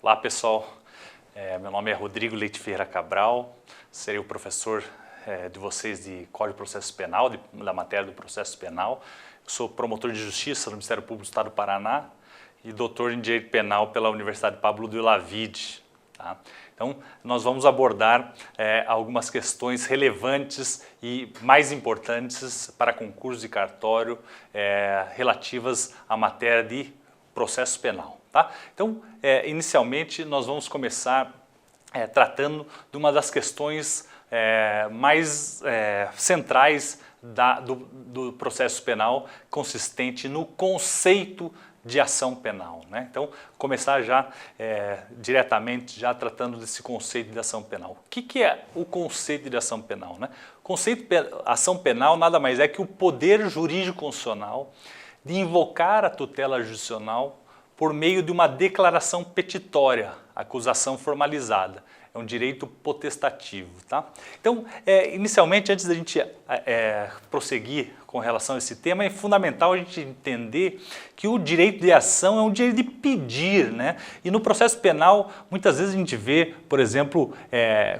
Olá pessoal, meu nome é Rodrigo Leite Ferreira Cabral, serei o professor de vocês de Código de Processo Penal, da matéria do processo penal. Eu sou promotor de justiça no Ministério Público do Estado do Paraná e doutor em Direito Penal pela Universidade Pablo de Olavide. Tá? Então, nós vamos abordar algumas questões relevantes e mais importantes para concurso de cartório relativas à matéria de processo penal. Tá? Então, inicialmente, nós vamos começar tratando de uma das questões mais centrais do processo penal, consistente no conceito de ação penal, né? Então, começar já diretamente já tratando desse conceito de ação penal. O que é o conceito de ação penal, né? O conceito de ação penal nada mais é que o poder jurídico constitucional de invocar a tutela jurisdicional por meio de uma declaração petitória, acusação formalizada. É um direito potestativo, tá? Então, inicialmente, antes da gente prosseguir com relação a esse tema, é fundamental a gente entender que o direito de ação é um direito de pedir, né? E no processo penal, muitas vezes a gente vê, por exemplo,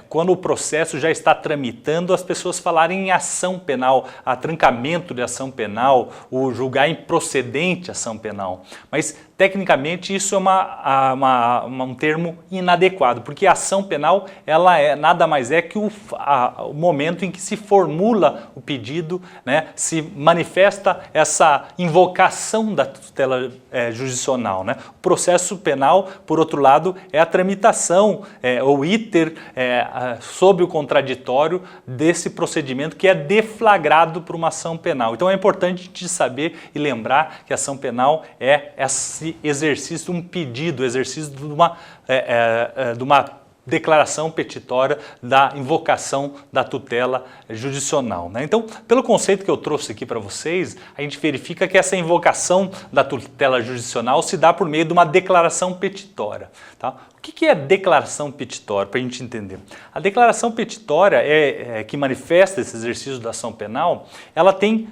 quando o processo já está tramitando, as pessoas falarem em ação penal, atrancamento de ação penal, o julgar improcedente ação penal. Mas, tecnicamente, isso é um termo inadequado, porque a ação penal ela nada mais é que o momento em que se formula o pedido, né, se manifesta essa invocação da tutela jurisdicional, né? O processo penal, por outro lado, é a tramitação, ou iter, sob o contraditório desse procedimento que é deflagrado por uma ação penal. Então é importante a gente saber e lembrar que a ação penal é esse exercício de um pedido, exercício de uma declaração petitória da invocação da tutela jurisdicional, né? Então, pelo conceito que eu trouxe aqui para vocês, a gente verifica que essa invocação da tutela jurisdicional se dá por meio de uma declaração petitória, tá? O que é declaração petitória, para a gente entender? A declaração petitória que manifesta esse exercício da ação penal, ela tem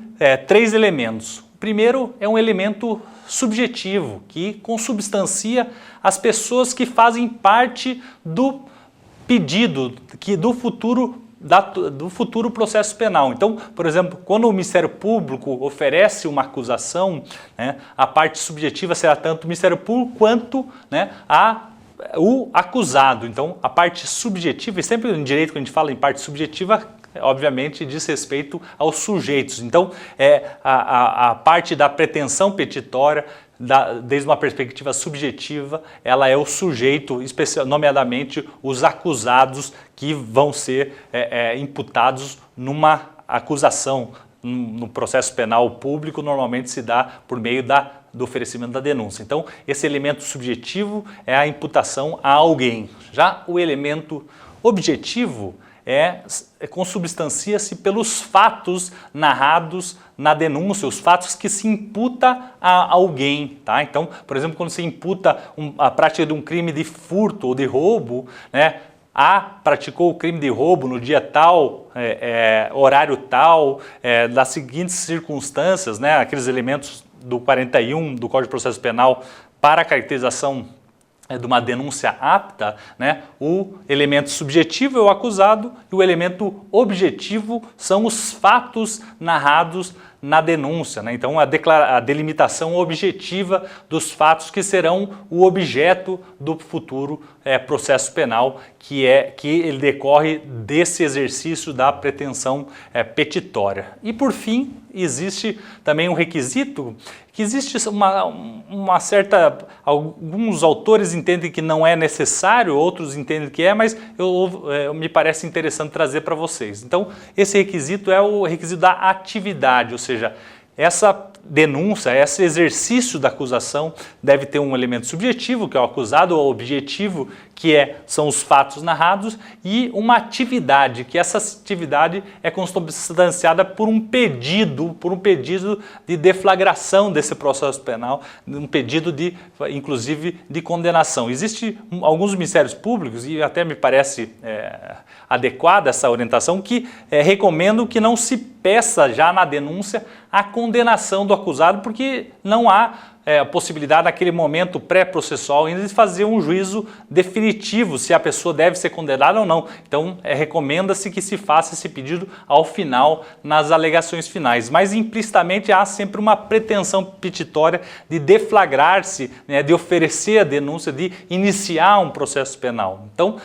três elementos. O primeiro é um elemento subjetivo, que consubstancia as pessoas que fazem parte do pedido, do futuro processo penal. Então, por exemplo, quando o Ministério Público oferece uma acusação, né, a parte subjetiva será tanto o Ministério Público quanto, né, o acusado. Então, a parte subjetiva, e sempre em direito, quando a gente fala em parte subjetiva, obviamente diz respeito aos sujeitos. Então, a parte da pretensão petitória, desde uma perspectiva subjetiva, ela é o sujeito, nomeadamente os acusados que vão ser imputados numa acusação. No processo penal público, normalmente se dá por meio do oferecimento da denúncia. Então, esse elemento subjetivo é a imputação a alguém. Já o elemento objetivo consubstancia-se pelos fatos narrados na denúncia, os fatos que se imputa a alguém, tá? Então, por exemplo, quando se imputa a prática de um crime de furto ou de roubo, né? Praticou o crime de roubo no dia tal, horário tal, das seguintes circunstâncias, né? Aqueles elementos do 41 do Código de Processo Penal para a caracterização de uma denúncia apta, né? O elemento subjetivo é o acusado e o elemento objetivo são os fatos narrados na denúncia, né? Então, a delimitação objetiva dos fatos que serão o objeto do futuro processo penal, que ele decorre desse exercício da pretensão petitória. E, por fim, existe também um requisito que existe alguns autores entendem que não é necessário, outros entendem que mas me parece interessante trazer para vocês. Então, esse requisito é o requisito da atividade, ou seja, essa denúncia, esse exercício da acusação deve ter um elemento subjetivo, que é o acusado, ou objetivo, que são os fatos narrados, e uma atividade, que essa atividade é consubstanciada por um pedido de deflagração desse processo penal, um pedido inclusive de condenação. Existem alguns ministérios públicos, e até me parece adequada essa orientação, que recomendam que não se impeça já na denúncia a condenação do acusado, porque não há a possibilidade naquele momento pré-processual ainda de fazer um juízo definitivo se a pessoa deve ser condenada ou não. Então recomenda-se que se faça esse pedido ao final, nas alegações finais. Mas implicitamente há sempre uma pretensão petitória de deflagrar-se, né, de oferecer a denúncia, de iniciar um processo penal. Então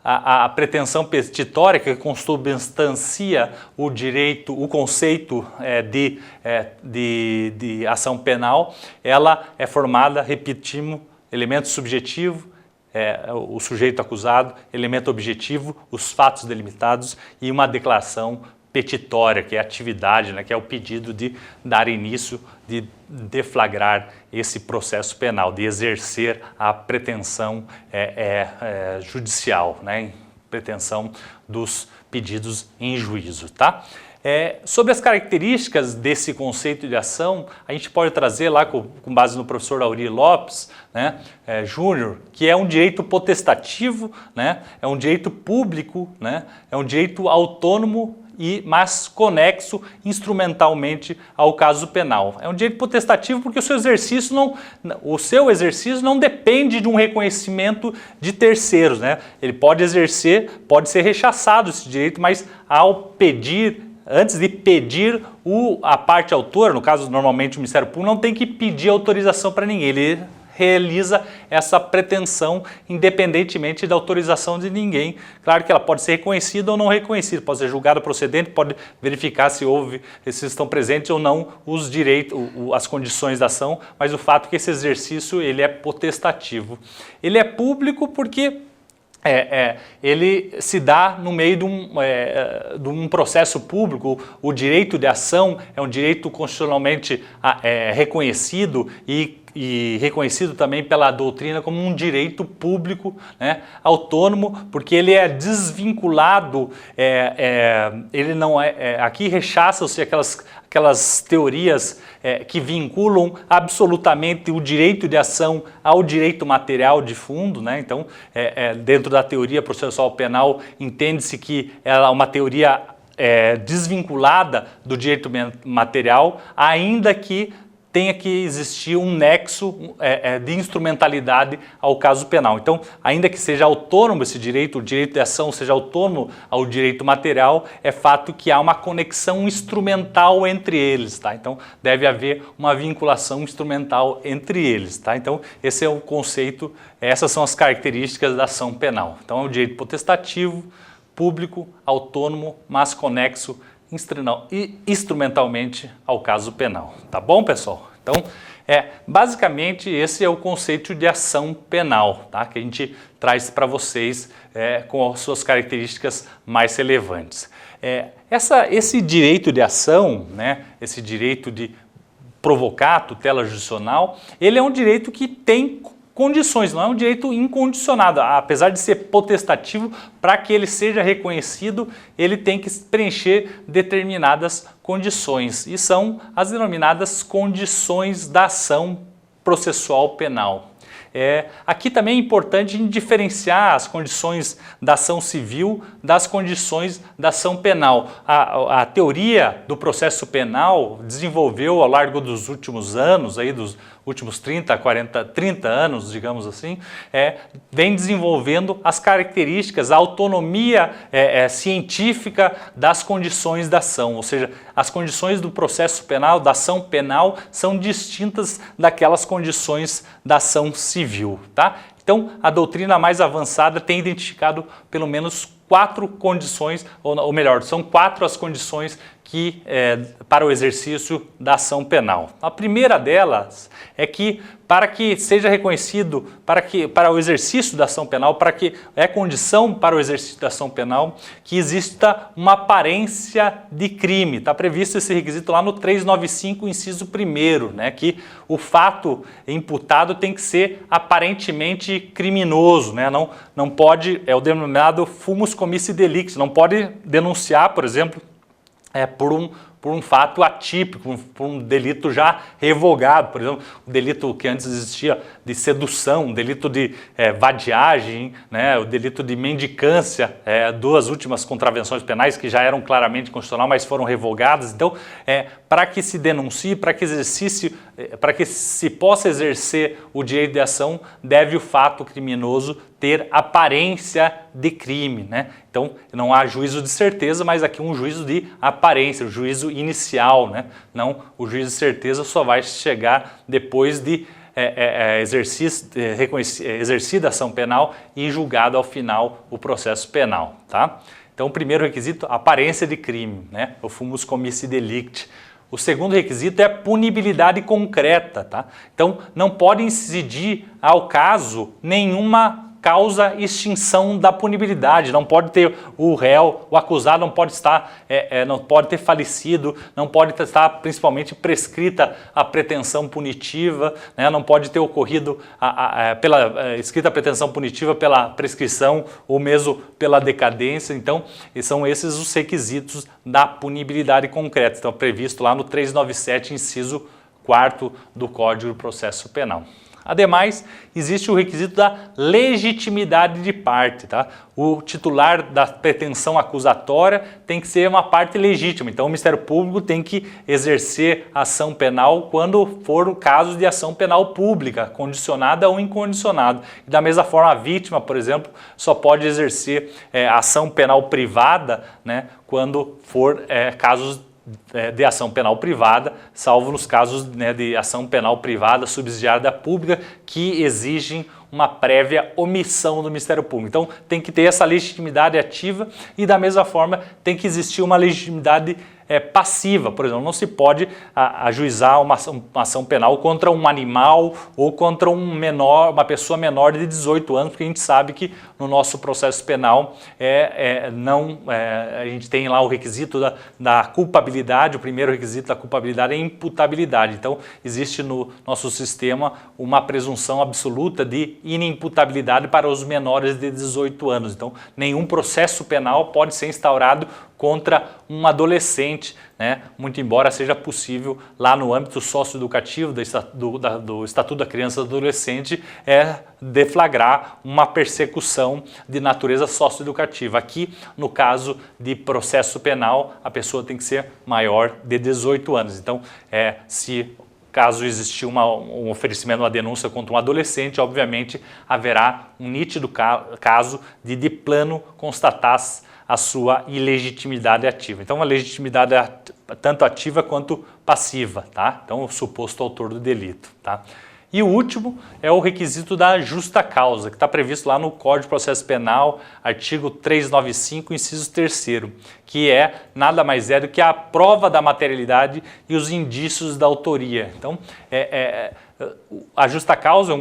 a pretensão petitória, que consubstancia o direito, o conceito de ação penal, ela é formada, repetimos, elemento subjetivo, o sujeito acusado, elemento objetivo, os fatos delimitados e uma declaração petitória, que é a atividade, né, que é o pedido de dar início, de deflagrar esse processo penal, de exercer a pretensão judicial, né, pretensão dos pedidos em juízo, tá? Sobre as características desse conceito de ação, a gente pode trazer lá com base no professor Auri Lopes, né, Júnior, que é um direito potestativo, né, é um direito público, né, é um direito autônomo, mas conexo instrumentalmente ao caso penal. É um direito potestativo porque o seu exercício não depende de um reconhecimento de terceiros, né? Ele pode exercer, pode ser rechaçado esse direito, mas ao pedir, antes de pedir a parte autora, no caso normalmente o Ministério Público, não tem que pedir autorização para ninguém, ele realiza essa pretensão independentemente da autorização de ninguém. Claro que ela pode ser reconhecida ou não reconhecida, pode ser julgada procedente, pode verificar se estão presentes ou não os direitos, as condições da ação, mas o fato é que esse exercício ele é potestativo. Ele é público porque ele se dá no meio de um processo público. O direito de ação é um direito constitucionalmente reconhecido e reconhecido também pela doutrina como um direito público, né, autônomo, porque ele é desvinculado, ele não aqui rechaçam-se aquelas teorias que vinculam absolutamente o direito de ação ao direito material de fundo, né? Então, dentro da teoria processual penal, entende-se que ela é uma teoria desvinculada do direito material, ainda que tenha que existir um nexo de instrumentalidade ao caso penal. Então, ainda que seja autônomo esse direito, o direito de ação seja autônomo ao direito material, é fato que há uma conexão instrumental entre eles, tá? Então, deve haver uma vinculação instrumental entre eles, tá? Então, esse é o conceito, essas são as características da ação penal. Então, é o direito potestativo, público, autônomo, mas conexo instrumentalmente ao caso penal. Tá bom, pessoal? Então, basicamente esse é o conceito de ação penal, tá? Que a gente traz para vocês com as suas características mais relevantes. Esse direito de ação, né, esse direito de provocar a tutela jurisdicional, ele é um direito que tem condições, não é um direito incondicionado, apesar de ser potestativo, para que ele seja reconhecido, ele tem que preencher determinadas condições, e são as denominadas condições da ação processual penal. Aqui também é importante diferenciar as condições da ação civil das condições da ação penal. A teoria do processo penal desenvolveu ao largo dos últimos anos, aí dos últimos 30 anos, digamos assim, vem desenvolvendo as características, a autonomia científica das condições da ação, ou seja, as condições do processo penal, da ação penal, são distintas daquelas condições da ação civil, tá? Então, a doutrina mais avançada tem identificado pelo menos 4 condições, ou melhor, são 4 as condições que, para o exercício da ação penal. A primeira delas é que, para que seja reconhecido, para o exercício da ação penal, condição para o exercício da ação penal, que exista uma aparência de crime. Está previsto esse requisito lá no 395, inciso 1º, né, que o fato imputado tem que ser aparentemente criminoso, né, não pode, é o denominado fumus comissi delicti, não pode denunciar, por exemplo, por um fato atípico, por um delito já revogado, por exemplo, o delito que antes existia de sedução, o delito de vadiagem, né, o delito de mendicância, duas últimas contravenções penais que já eram claramente constitucionais, mas foram revogadas. Então, para que se denuncie, para que se possa exercer o direito de ação, deve o fato criminoso ter aparência de crime, né? Então, não há juízo de certeza, mas aqui um juízo de aparência, o juízo inicial, né? Não, o juízo de certeza só vai chegar depois de exercida a ação penal e julgado ao final o processo penal, tá? Então, o primeiro requisito, aparência de crime, né? O fumus commissi delicti. O segundo requisito é a punibilidade concreta, tá? Então, não pode incidir ao caso nenhuma causa extinção da punibilidade, não pode ter o réu, o acusado não pode estar, não pode ter falecido, não pode estar principalmente prescrita a pretensão punitiva, né? Não pode ter ocorrido escrita a pretensão punitiva pela prescrição ou mesmo pela decadência. Então, são esses os requisitos da punibilidade concreta, estão previstos lá no 397, inciso 4º do Código de Processo Penal. Ademais, existe o requisito da legitimidade de parte, tá? O titular da pretensão acusatória tem que ser uma parte legítima, então o Ministério Público tem que exercer ação penal quando for o caso de ação penal pública, condicionada ou incondicionada. E da mesma forma, a vítima, por exemplo, só pode exercer ação penal privada, né, quando for casos de ação penal privada, salvo nos casos, né, de ação penal privada subsidiária da pública que exigem uma prévia omissão do Ministério Público. Então tem que ter essa legitimidade ativa e da mesma forma tem que existir uma legitimidade passiva. Por exemplo, não se pode ajuizar uma ação penal contra um animal ou contra uma pessoa menor de 18 anos, porque a gente sabe que no nosso processo penal a gente tem lá o requisito da culpabilidade. O primeiro requisito da culpabilidade é a imputabilidade. Então existe no nosso sistema uma presunção absoluta de inimputabilidade para os menores de 18 anos. Então nenhum processo penal pode ser instaurado contra um adolescente, né? Muito embora seja possível lá no âmbito socioeducativo do Estatuto da Criança e do Adolescente deflagrar uma persecução de natureza socioeducativa. Aqui, no caso de processo penal, a pessoa tem que ser maior de 18 anos. Então, caso existir um oferecimento, uma denúncia contra um adolescente, obviamente haverá um nítido caso de plano constatar a sua ilegitimidade ativa. Então, a legitimidade é tanto ativa quanto passiva, tá? Então, o suposto autor do delito, tá? E o último é o requisito da justa causa, que está previsto lá no Código de Processo Penal, artigo 395, inciso 3º, que nada mais é do que a prova da materialidade e os indícios da autoria. Então, a justa causa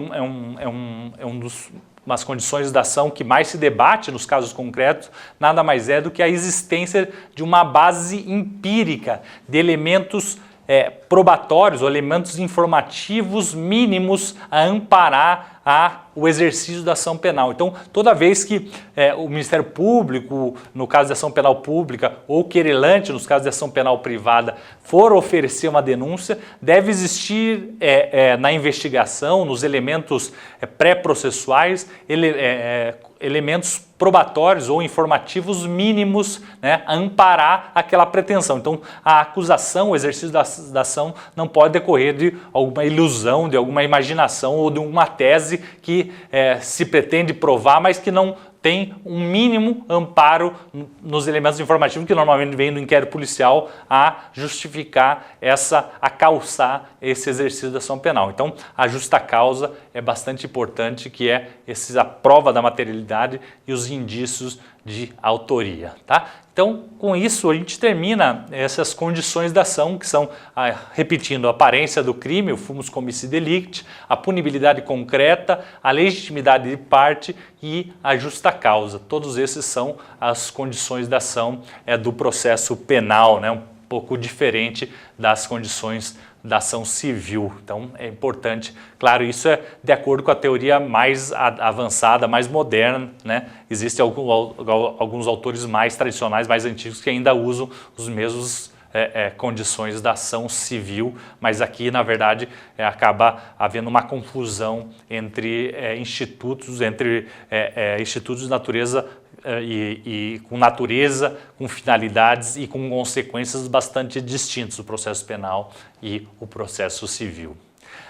umas condições da ação que mais se debate nos casos concretos, nada mais é do que a existência de uma base empírica de elementos probatórios ou elementos informativos mínimos a amparar o exercício da ação penal. Então, toda vez que o Ministério Público, no caso de ação penal pública, ou o querelante, nos casos de ação penal privada, for oferecer uma denúncia, deve existir na investigação, nos elementos pré-processuais, elementos probatórios ou informativos mínimos, né, a amparar aquela pretensão. Então, a acusação, o exercício da ação não pode decorrer de alguma ilusão, de alguma imaginação ou de uma tese que se pretende provar, mas que não tem um mínimo amparo nos elementos informativos que normalmente vem do inquérito policial a justificar a calçar esse exercício da ação penal. Então, a justa causa é bastante importante, que é a prova da materialidade e os indícios de autoria, tá? Então, com isso, a gente termina essas condições da ação, que são, repetindo, a aparência do crime, o fumus commissi delicti, a punibilidade concreta, a legitimidade de parte e a justa causa. Todos esses são as condições da ação do processo penal, né? Um pouco diferente das condições da ação civil. Então é importante, claro, isso é de acordo com a teoria mais avançada, mais moderna, né? Existem alguns autores mais tradicionais, mais antigos, que ainda usam os mesmos condições da ação civil, mas aqui, na verdade, acaba havendo uma confusão entre institutos de natureza e com natureza, com finalidades e com consequências bastante distintas, o processo penal e o processo civil.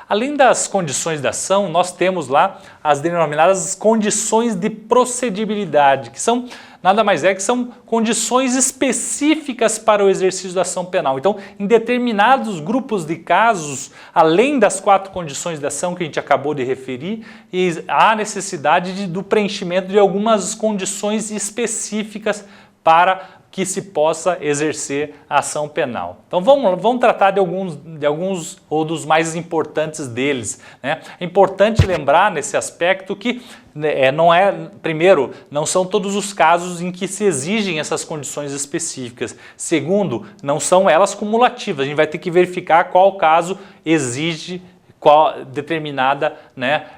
Além das condições da ação, nós temos lá as denominadas condições de procedibilidade, que são nada mais que são condições específicas para o exercício da ação penal. Então, em determinados grupos de casos, além das 4 condições de ação que a gente acabou de referir, há necessidade do preenchimento de algumas condições específicas para que se possa exercer a ação penal. Então vamos tratar de alguns ou dos mais importantes deles, né? É importante lembrar nesse aspecto que primeiro, não são todos os casos em que se exigem essas condições específicas. Segundo, não são elas cumulativas. A gente vai ter que verificar qual caso exige qual determinada,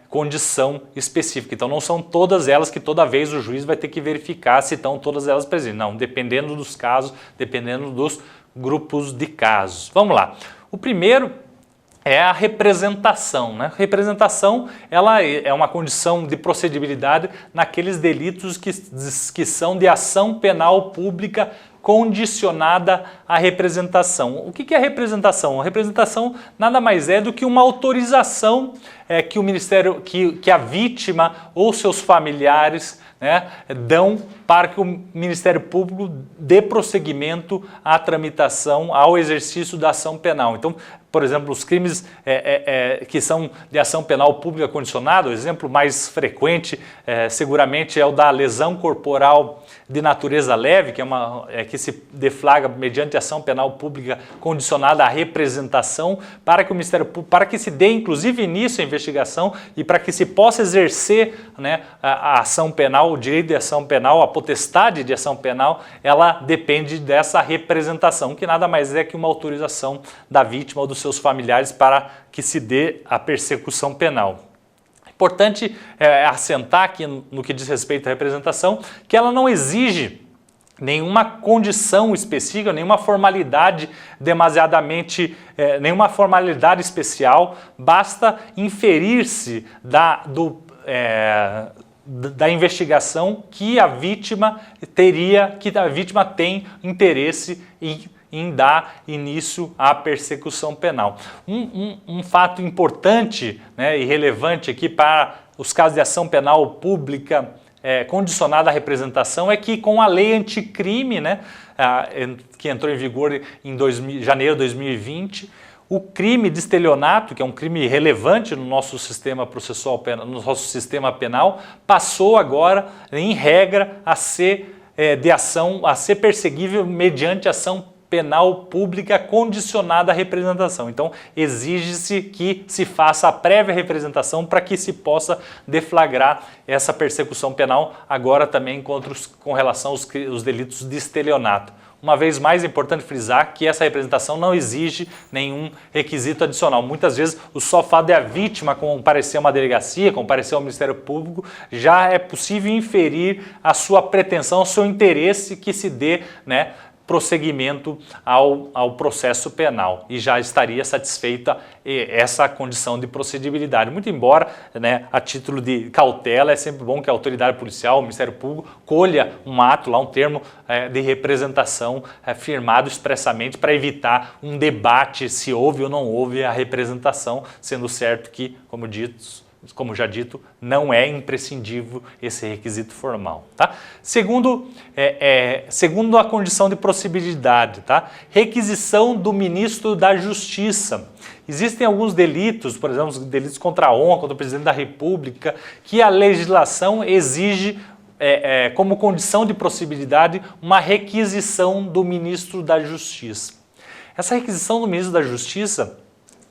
condição específica. Então não são todas elas que toda vez o juiz vai ter que verificar se estão todas elas presentes. Não, dependendo dos casos, dependendo dos grupos de casos. Vamos lá. O primeiro é a representação, né? Representação, ela é uma condição de procedibilidade naqueles delitos que são de ação penal pública condicionada à representação. O que é representação? A representação nada mais é do que uma autorização que o Ministério, que a vítima ou seus familiares dão para que o Ministério Público dê prosseguimento à tramitação, ao exercício da ação penal. Então, por exemplo, os crimes que são de ação penal pública condicionada, o exemplo mais frequente seguramente é o da lesão corporal de natureza leve, que se deflagra mediante ação penal pública condicionada à representação, para que o Ministério Público, para que se dê inclusive início à investigação e para que se possa exercer a ação penal, o direito de ação penal, a potestade de ação penal, ela depende dessa representação, que nada mais é que uma autorização da vítima ou dos seus familiares para que se dê a persecução penal. Importante assentar aqui no que diz respeito à representação, que ela não exige nenhuma condição específica, nenhuma formalidade nenhuma formalidade especial, basta inferir-se da investigação que a vítima tem interesse em dar início à persecução penal. Um fato importante e relevante aqui para os casos de ação penal pública condicionada à representação é que com a lei anticrime, que entrou em vigor em janeiro de 2020, o crime de estelionato, que é um crime relevante no nosso sistema processual penal, no nosso sistema penal, passou agora, em regra, a ser perseguível mediante ação penal pública condicionada à representação. Então, exige-se que se faça a prévia representação para que se possa deflagrar essa persecução penal, agora também com relação aos delitos de estelionato. Uma vez mais, é importante frisar que essa representação não exige nenhum requisito adicional. Muitas vezes, o só fato de a vítima comparecer a uma delegacia, comparecer ao Ministério Público, já é possível inferir a sua pretensão, o seu interesse que se dê, prosseguimento ao processo penal, e já estaria satisfeita essa condição de procedibilidade. Muito embora, a título de cautela, é sempre bom que a autoridade policial, o Ministério Público, colha um ato, lá um termo de representação firmado expressamente para evitar um debate se houve ou não houve a representação, sendo certo que, como já dito, não é imprescindível esse requisito formal. Tá? Segundo a condição de procedibilidade, requisição do ministro da Justiça. Existem alguns delitos, por exemplo, delitos contra a honra, contra o presidente da República, que a legislação exige como condição de procedibilidade uma requisição do ministro da Justiça. Essa requisição do ministro da Justiça,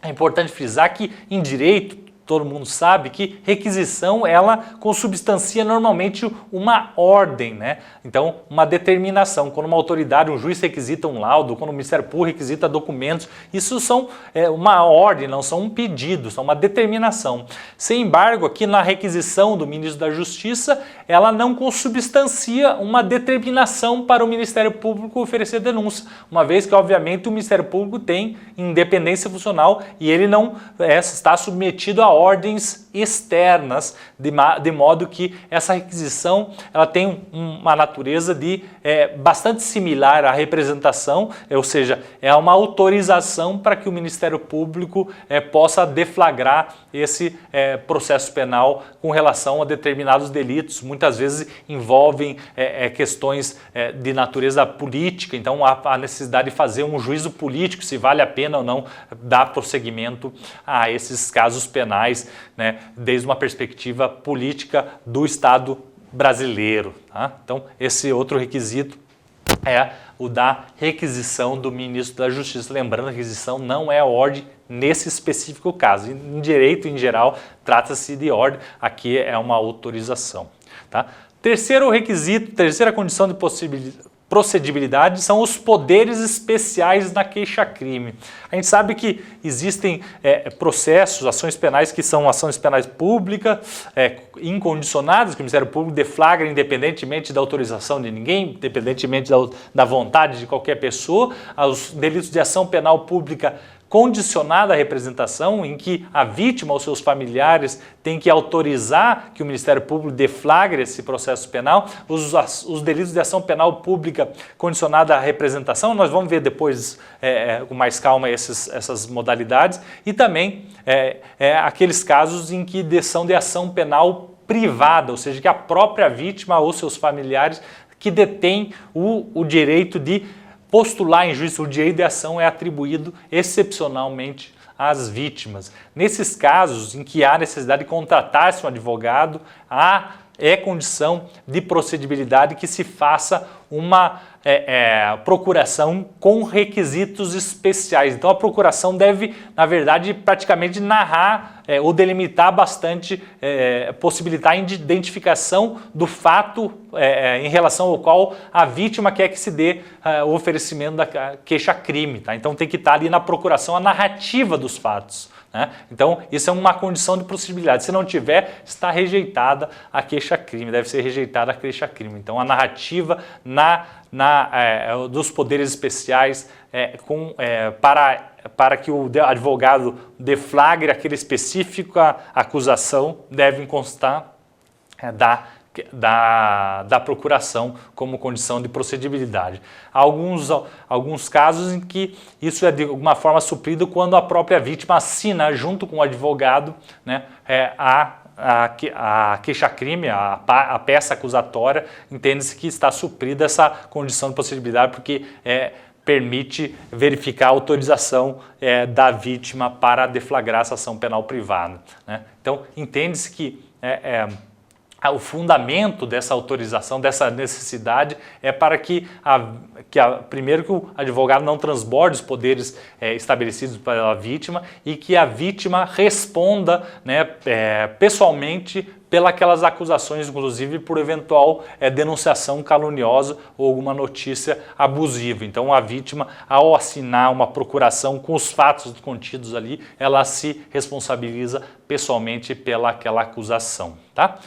é importante frisar que em direito, todo mundo sabe que requisição, ela consubstancia normalmente uma ordem, né? Então, uma determinação. Quando uma autoridade, um juiz requisita um laudo, quando o Ministério Público requisita documentos, isso são uma ordem, não são um pedido, são uma determinação. Sem embargo, aqui na requisição do ministro da Justiça, ela não consubstancia uma determinação para o Ministério Público oferecer denúncia, uma vez que, obviamente, o Ministério Público tem independência funcional e ele não está submetido a ordens externas, de modo que essa requisição ela tem uma natureza de bastante similar à representação, ou seja, é uma autorização para que o Ministério Público possa deflagrar esse processo penal com relação a determinados delitos, muitas vezes envolvem questões de natureza política, então há necessidade de fazer um juízo político, se vale a pena ou não dar prosseguimento a esses casos penais, né, desde uma perspectiva política do Estado brasileiro. Tá? Então, esse outro requisito é o da requisição do ministro da Justiça. Lembrando, a requisição não é ordem nesse específico caso. Em direito, em geral, trata-se de ordem, aqui é uma autorização. Tá? Terceiro requisito, terceira condição de procedibilidade são os poderes especiais na queixa-crime. A gente sabe que existem processos, ações penais que são ações penais públicas, incondicionadas, que o Ministério Público deflagra independentemente da autorização de ninguém, independentemente da vontade de qualquer pessoa, os delitos de ação penal pública condicionada à representação, em que a vítima ou seus familiares têm que autorizar que o Ministério Público deflagre esse processo penal, os delitos de ação penal pública condicionada à representação, nós vamos ver depois com mais calma essas modalidades, e também aqueles casos em que são de ação penal privada, ou seja, que a própria vítima ou seus familiares que detêm o direito de postular em juízo. O direito de ação é atribuído excepcionalmente às vítimas. Nesses casos em que há necessidade de contratar-se um advogado, é condição de procedibilidade que se faça uma procuração com requisitos especiais. Então a procuração deve, na verdade, praticamente narrar ou delimitar bastante, possibilitar a identificação do fato em relação ao qual a vítima quer que se dê o oferecimento da queixa-crime. Tá? Então tem que estar ali na procuração a narrativa dos fatos. Né? Então, isso é uma condição de procedibilidade. Se não tiver, está rejeitada a queixa-crime, deve ser rejeitada a queixa-crime. Então, a narrativa dos poderes especiais para que o advogado deflagre aquela específica acusação devem constar da procuração como condição de procedibilidade. Há alguns casos em que isso é de alguma forma suprido quando a própria vítima assina junto com o advogado, né, a queixa-crime, a peça acusatória, entende-se que está suprida essa condição de procedibilidade porque permite verificar a autorização da vítima para deflagrar essa ação penal privada. Né? Então, entende-se que o fundamento dessa autorização, dessa necessidade, é para que primeiro que o advogado não transborde os poderes estabelecidos pela vítima e que a vítima responda, né, pessoalmente pelas acusações, inclusive por eventual denunciação caluniosa ou alguma notícia abusiva. Então a vítima, ao assinar uma procuração com os fatos contidos ali, ela se responsabiliza pessoalmente pelaquela acusação. Tá?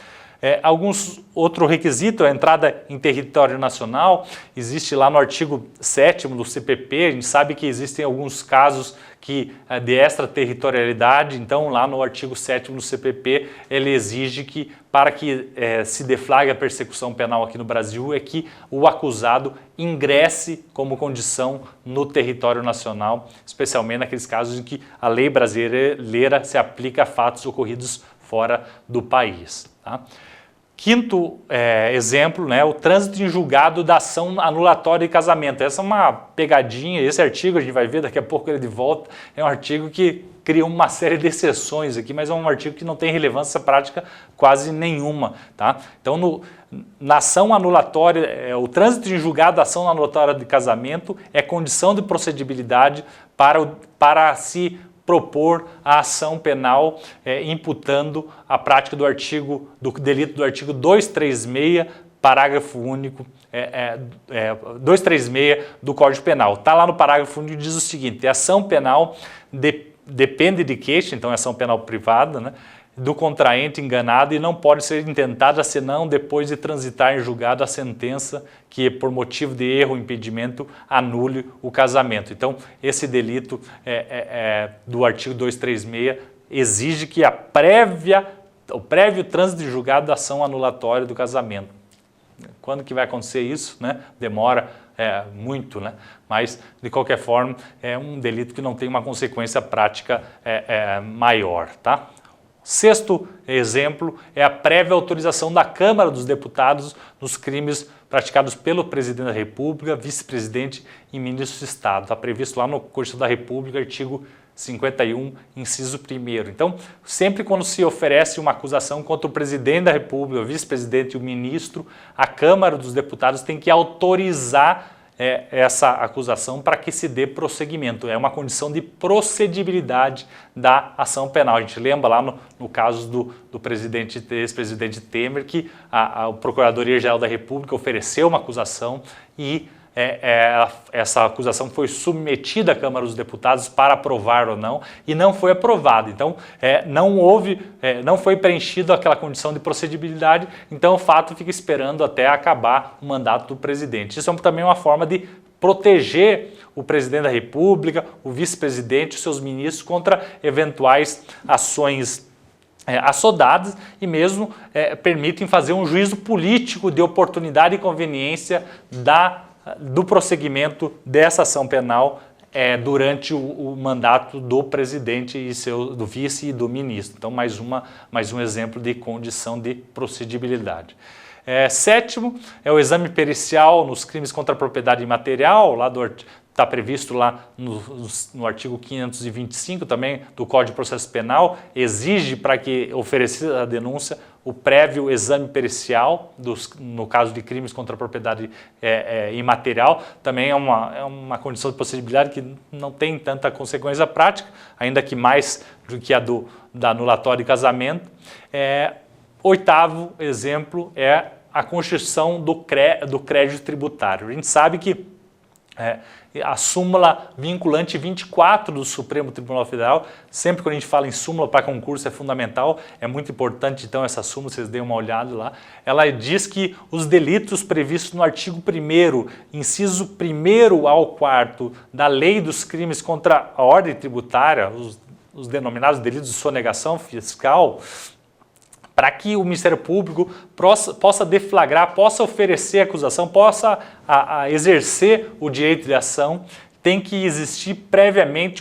Outro requisito, a entrada em território nacional, existe lá no artigo 7º do CPP, a gente sabe que existem alguns casos de extraterritorialidade, então lá no artigo 7º do CPP ele exige que para que se deflagre a persecução penal aqui no Brasil é que o acusado ingresse como condição no território nacional, especialmente naqueles casos em que a lei brasileira se aplica a fatos ocorridos fora do país. Tá? Quinto exemplo, né, o trânsito em julgado da ação anulatória de casamento. Essa é uma pegadinha, esse artigo a gente vai ver daqui a pouco ele de volta, é um artigo que cria uma série de exceções aqui, mas é um artigo que não tem relevância prática quase nenhuma. Tá? Então, na ação anulatória, o trânsito em julgado da ação anulatória de casamento é condição de procedibilidade para se propor a ação penal imputando a prática do delito do artigo 236, parágrafo único, 236 do Código Penal. Está lá no parágrafo único, diz o seguinte: a ação penal depende de queixa, então é ação penal privada, né, do contraente enganado e não pode ser intentada senão depois de transitar em julgado a sentença que, por motivo de erro ou impedimento, anule o casamento. Então, esse delito do artigo 236 exige que o prévio trânsito de julgado da ação anulatória do casamento. Quando que vai acontecer isso, né? Demora muito, né? Mas, de qualquer forma, é um delito que não tem uma consequência prática maior, tá? Sexto exemplo é a prévia autorização da Câmara dos Deputados nos crimes praticados pelo Presidente da República, Vice-Presidente e Ministro de Estado. Está previsto lá no Constituição da República, artigo 51, inciso 1º. Então, sempre quando se oferece uma acusação contra o Presidente da República, o Vice-Presidente e o Ministro, a Câmara dos Deputados tem que autorizar essa acusação para que se dê prosseguimento. É uma condição de procedibilidade da ação penal. A gente lembra lá no caso do ex-presidente Temer que a Procuradoria-Geral da República ofereceu uma acusação e essa acusação foi submetida à Câmara dos Deputados para aprovar ou não e não foi aprovada. Então, não foi preenchida aquela condição de procedibilidade, então o fato fica esperando até acabar o mandato do presidente. Isso é também uma forma de proteger o presidente da República, o vice-presidente e seus ministros contra eventuais ações assodadas e mesmo permitem fazer um juízo político de oportunidade e conveniência do prosseguimento dessa ação penal durante o mandato do presidente e do vice e do ministro. Então, mais um exemplo de condição de procedibilidade. Sétimo é o exame pericial nos crimes contra a propriedade imaterial, está previsto lá no artigo 525 também do Código de Processo Penal, exige para que oferecida a denúncia o prévio exame pericial, no caso de crimes contra a propriedade imaterial, também é uma condição de procedibilidade que não tem tanta consequência prática, ainda que mais do que a da anulatória de casamento. Oitavo exemplo é a constituição do crédito tributário. A gente sabe que a súmula vinculante 24 do Supremo Tribunal Federal, sempre que a gente fala em súmula para concurso é fundamental, é muito importante então essa súmula, vocês deem uma olhada lá, ela diz que os delitos previstos no artigo 1º, inciso 1º ao 4º da Lei dos Crimes contra a Ordem Tributária, os denominados delitos de sonegação fiscal, para que o Ministério Público possa deflagrar, possa oferecer acusação, possa exercer o direito de ação, tem que existir previamente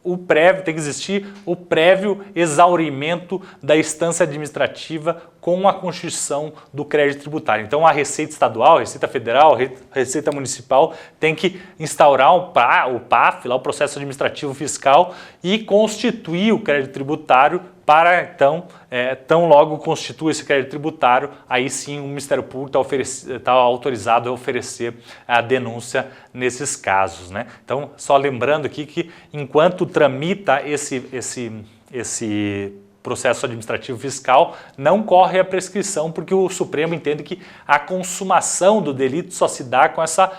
o prévio exaurimento da instância administrativa com a constituição do crédito tributário. Então, a Receita Estadual, a Receita Federal, a Receita Municipal tem que instaurar o PAF, lá, o processo administrativo fiscal, e constituir o crédito tributário para, então, tão logo constitua esse crédito tributário, aí sim o Ministério Público está autorizado a oferecer a denúncia nesses casos, né? Então, só lembrando aqui que enquanto tramita esse processo administrativo fiscal, não corre a prescrição, porque o Supremo entende que a consumação do delito só se dá com essa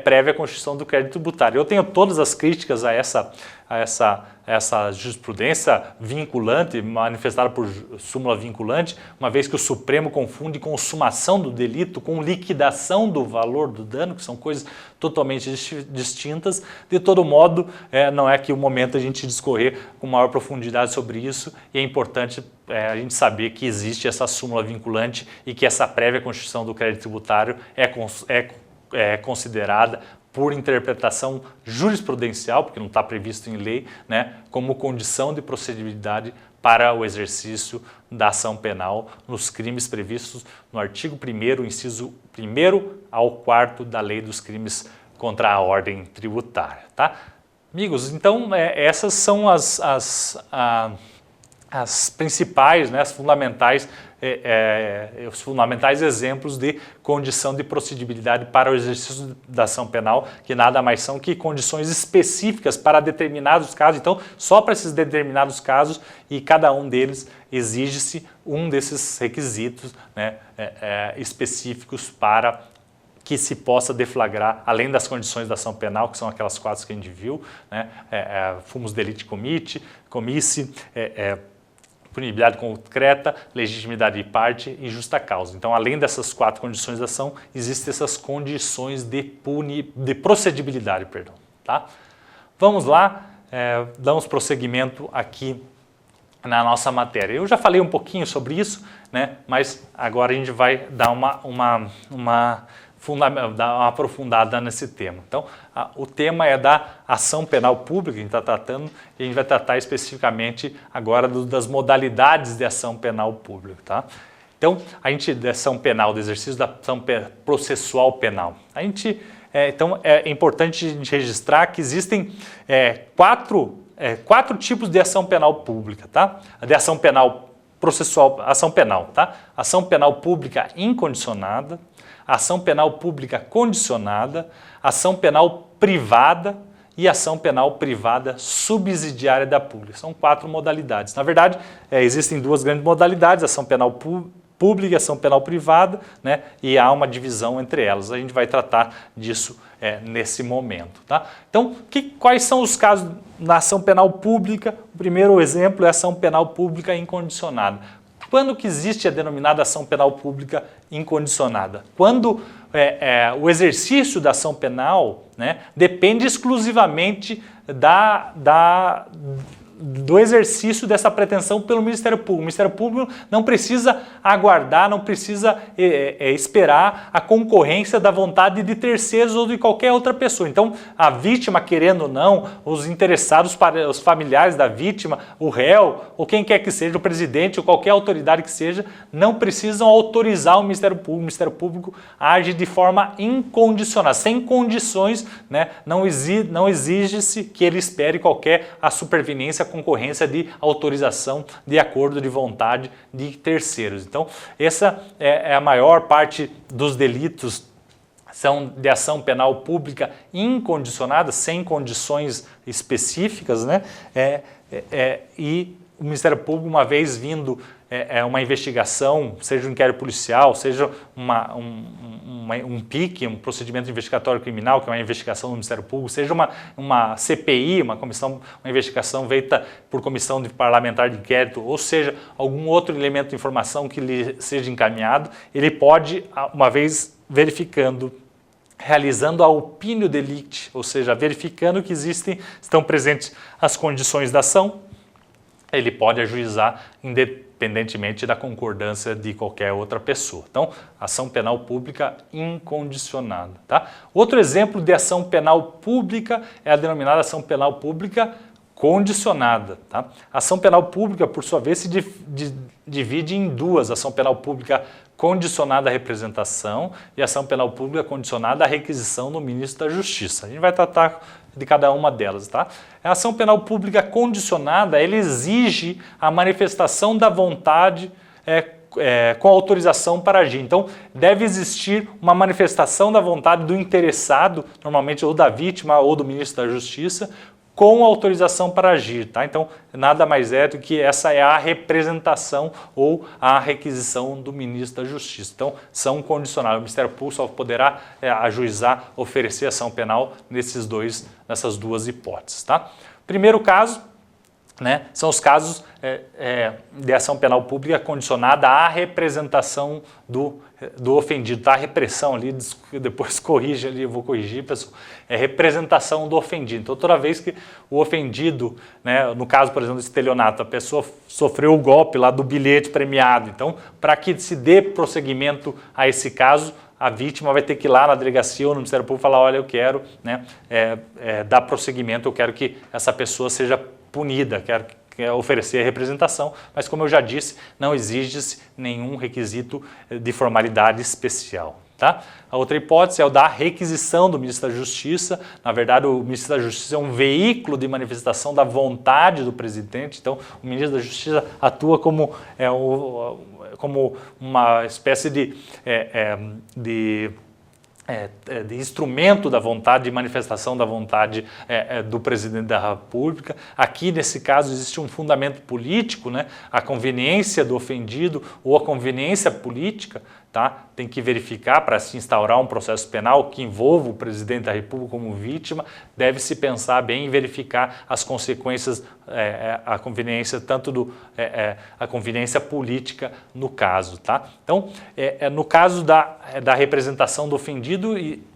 prévia constituição do crédito tributário. Eu tenho todas as críticas a essa jurisprudência vinculante, manifestada por súmula vinculante, uma vez que o Supremo confunde consumação do delito com liquidação do valor do dano, que são coisas totalmente distintas. De todo modo, não é aqui o momento a gente discorrer com maior profundidade sobre isso, e é importante a gente saber que existe essa súmula vinculante e que essa prévia constituição do crédito tributário é considerada por interpretação jurisprudencial, porque não está previsto em lei, né, como condição de procedibilidade para o exercício da ação penal nos crimes previstos no artigo 1º, inciso 1º ao 4º da Lei dos Crimes contra a Ordem Tributária. Tá? Amigos, então essas são as principais, né, os fundamentais exemplos de condição de procedibilidade para o exercício da ação penal, que nada mais são que condições específicas para determinados casos. Então, só para esses determinados casos, e cada um deles exige-se um desses requisitos, né, específicos para que se possa deflagrar, além das condições da ação penal, que são aquelas 4 que a gente viu, né, fumus delicti comici, punibilidade concreta, legitimidade de parte e justa causa. Então, além dessas 4 condições da ação, existem essas condições de procedibilidade, perdão, tá? Vamos lá, damos prosseguimento aqui na nossa matéria. Eu já falei um pouquinho sobre isso, né, mas agora a gente vai dar uma aprofundada nesse tema. Então, o tema é da ação penal pública, que a gente está tratando, e a gente vai tratar especificamente agora das modalidades de ação penal pública. Tá? Então, a gente, da ação penal, do exercício da ação processual penal. Então, é importante a gente registrar que existem quatro tipos de ação penal pública, tá? De ação penal processual, ação penal, tá? Ação penal pública incondicionada, ação penal pública condicionada, ação penal privada e ação penal privada subsidiária da pública. São 4 modalidades. Na verdade, existem 2 grandes modalidades, ação penal pública e ação penal privada, né? E há uma divisão entre elas. A gente vai tratar disso nesse momento. Tá? Então, quais são os casos na ação penal pública? O primeiro exemplo é a ação penal pública incondicionada. Quando que existe a denominada ação penal pública incondicionada? Quando o exercício da ação penal, né, depende exclusivamente do exercício dessa pretensão pelo Ministério Público. O Ministério Público não precisa aguardar, não precisa esperar a concorrência da vontade de terceiros ou de qualquer outra pessoa. Então, a vítima, querendo ou não, os interessados, os familiares da vítima, o réu, ou quem quer que seja, o presidente ou qualquer autoridade que seja, não precisam autorizar o Ministério Público. O Ministério Público age de forma incondicional, sem condições, né? Não exige-se que ele espere qualquer a superveniência, concorrência de autorização de acordo de vontade de terceiros. Então, essa é a maior parte dos delitos são de ação penal pública incondicionada, sem condições específicas, né? E o Ministério Público, uma vez vindo uma investigação, seja um inquérito policial, seja um PIC, um procedimento investigatório criminal, que é uma investigação do Ministério Público, seja uma CPI, uma investigação feita por comissão de parlamentar de inquérito, ou seja, algum outro elemento de informação que lhe seja encaminhado, ele pode, uma vez verificando, realizando a opinio delicti, ou seja, verificando que estão presentes as condições da ação, ele pode ajuizar independentemente da concordância de qualquer outra pessoa. Então, ação penal pública incondicionada. Tá? Outro exemplo de ação penal pública é a denominada ação penal pública condicionada. Tá? A ação penal pública, por sua vez, se divide em 2, ação penal pública condicionada à representação e ação penal pública condicionada à requisição do ministro da Justiça. A gente vai tratar de cada uma delas, tá? A ação penal pública condicionada, ela exige a manifestação da vontade com autorização para agir. Então, deve existir uma manifestação da vontade do interessado, normalmente ou da vítima ou do ministro da Justiça, com autorização para agir, tá? Então, nada mais é do que essa é a representação ou a requisição do ministro da Justiça. Então, são condicionados. O Ministério Público só poderá ajuizar, oferecer ação penal nessas 2 hipóteses, tá? Primeiro caso, né, são os casos de ação penal pública condicionada à representação do ofendido, tá? A repressão ali, depois corrige ali, eu vou corrigir, pessoal, é representação do ofendido. Então, toda vez que o ofendido, né, no caso, por exemplo, do estelionato, a pessoa sofreu o golpe lá do bilhete premiado, então, para que se dê prosseguimento a esse caso, a vítima vai ter que ir lá na delegacia ou no Ministério Público falar, olha, eu quero, né, dar prosseguimento, eu quero que essa pessoa seja punida, quero oferecer a representação, mas como eu já disse, não exige-se nenhum requisito de formalidade especial. Tá? A outra hipótese é o da requisição do ministro da Justiça. Na verdade, o ministro da Justiça é um veículo de manifestação da vontade do presidente. Então, o ministro da Justiça atua como, como uma espécie de instrumento da vontade, de manifestação da vontade do presidente da República. Aqui, nesse caso, existe um fundamento político, né? A conveniência do ofendido ou a conveniência política, tá? Tem que verificar para se instaurar um processo penal que envolva o presidente da República como vítima, deve-se pensar bem e verificar as consequências, a conveniência, tanto a conveniência política no caso, tá? Então, no caso da representação do ofendido,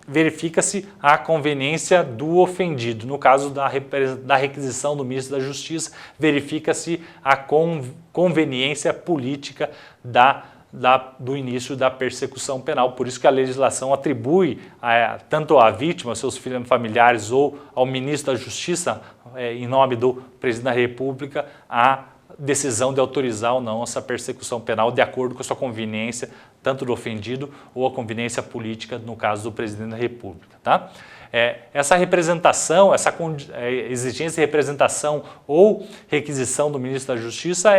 verifica-se a conveniência do ofendido. No caso da requisição do ministro da Justiça, verifica-se a conveniência política do início da persecução penal. Por isso que a legislação atribui tanto à vítima, aos seus familiares ou ao ministro da Justiça, em nome do presidente da República, a decisão de autorizar ou não essa persecução penal de acordo com a sua conveniência, tanto do ofendido ou a conveniência política, no caso do presidente da República. Tá? Essa representação, essa exigência de representação ou requisição do ministro da Justiça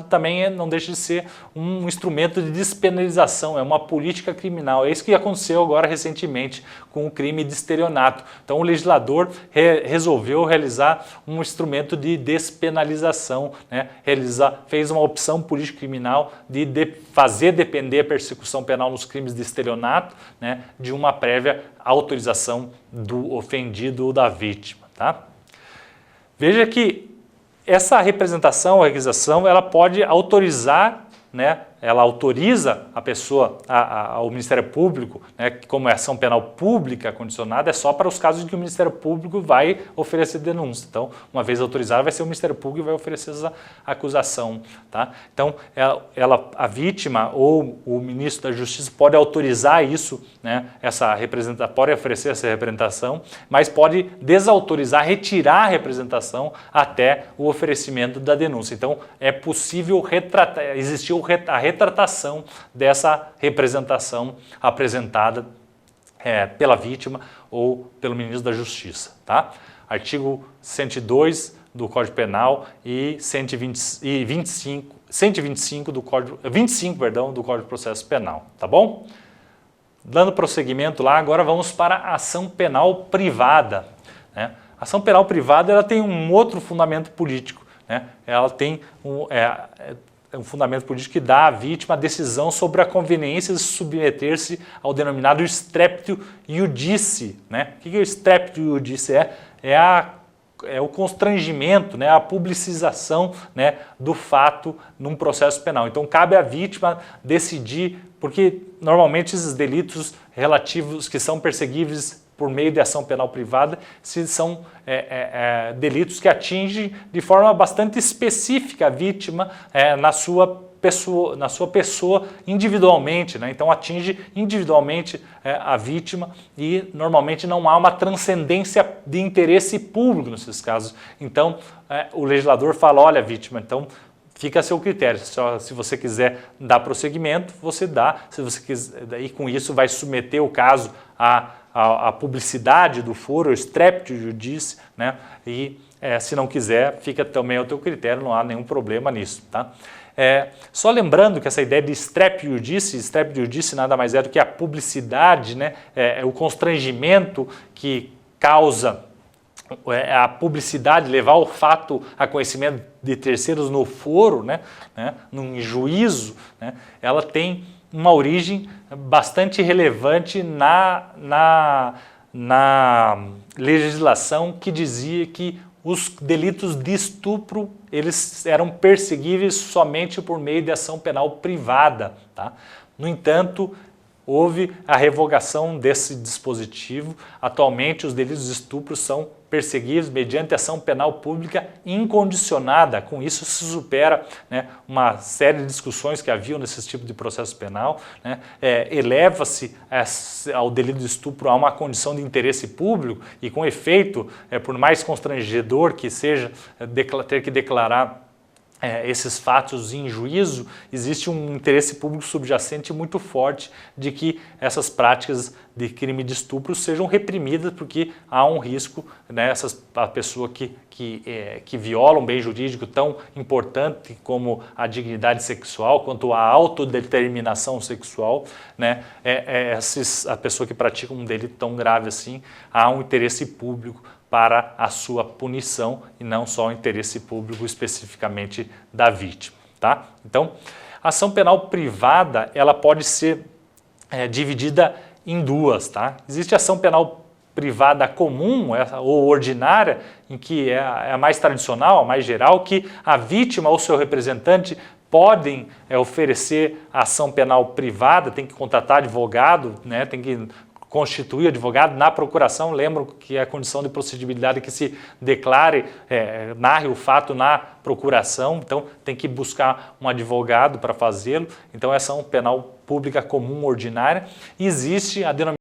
também não deixa de ser um instrumento de despenalização, é uma política criminal. É isso que aconteceu agora recentemente com o crime de estelionato. Então o legislador resolveu realizar um instrumento de despenalização, né? Fez uma opção político-criminal de fazer depender a persecução penal nos crimes de estelionato, né, de uma prévia autorização do ofendido ou da vítima. Tá? Veja que essa representação ou requisição, ela pode autorizar, né, ela autoriza a pessoa, ao Ministério Público, né, como é ação penal pública condicionada, é só para os casos em que o Ministério Público vai oferecer denúncia. Então, uma vez autorizada, vai ser o Ministério Público que vai oferecer essa acusação. Tá? Então, a vítima ou o ministro da Justiça pode autorizar isso, né, pode oferecer essa representação, mas pode desautorizar, retirar a representação até o oferecimento da denúncia. Então, é possível existir a retratação dessa representação apresentada pela vítima ou pelo ministro da Justiça. Tá? Artigo 102 do Código Penal e 125 do Código, 25, perdão, do Código de Processo Penal. Tá bom? Dando prosseguimento lá, agora vamos para a ação penal privada. Né? A ação penal privada ela tem um outro fundamento político. Né? Ela tem um fundamento político que dá à vítima a decisão sobre a conveniência de submeter-se ao denominado streptio iudice. Né? O que é o streptio iudice? É o constrangimento, né? A publicização, né, do fato num processo penal. Então, cabe à vítima decidir, porque normalmente esses delitos relativos que são perseguíveis por meio de ação penal privada, se são delitos que atingem de forma bastante específica a vítima na sua pessoa individualmente, né? Então atinge individualmente a vítima e normalmente não há uma transcendência de interesse público nesses casos. Então o legislador fala, olha vítima, então fica a seu critério, se você quiser dar prosseguimento, você dá, se você quiser, e com isso vai submeter o caso a publicidade do foro, o streptio iudice, né? E se não quiser, fica também ao teu critério, não há nenhum problema nisso. Tá? Só lembrando que essa ideia de streptio iudice nada mais é do que a publicidade, né? O constrangimento que causa a publicidade, levar o fato a conhecimento de terceiros no foro, né? Num juízo, né? Ela tem uma origem bastante relevante na legislação que dizia que os delitos de estupro eles eram perseguíveis somente por meio de ação penal privada. Tá? No entanto, houve a revogação desse dispositivo. Atualmente, os delitos de estupro são perseguíveis mediante ação penal pública incondicionada. Com isso, se supera, né, uma série de discussões que haviam nesse tipo de processo penal. Né, eleva-se ao delito de estupro a uma condição de interesse público e, com efeito, por mais constrangedor que seja ter que declarar esses fatos em juízo, existe um interesse público subjacente muito forte de que essas práticas de crime de estupro sejam reprimidas, porque há um risco, né, a pessoa que viola um bem jurídico tão importante como a dignidade sexual, quanto a autodeterminação sexual, né, a pessoa que pratica um delito tão grave assim, há um interesse público para a sua punição e não só o interesse público especificamente da vítima, tá? Então, a ação penal privada, ela pode ser dividida em duas, tá? Existe a ação penal privada comum ou ordinária, em que é a mais tradicional, a mais geral, que a vítima ou seu representante podem oferecer ação penal privada, tem que contratar advogado, né, tem que constituir advogado na procuração. Lembro que é a condição de procedibilidade que se declare, narre o fato na procuração, então tem que buscar um advogado para fazê-lo. Então essa é uma ação penal pública comum ordinária. Existe a denominação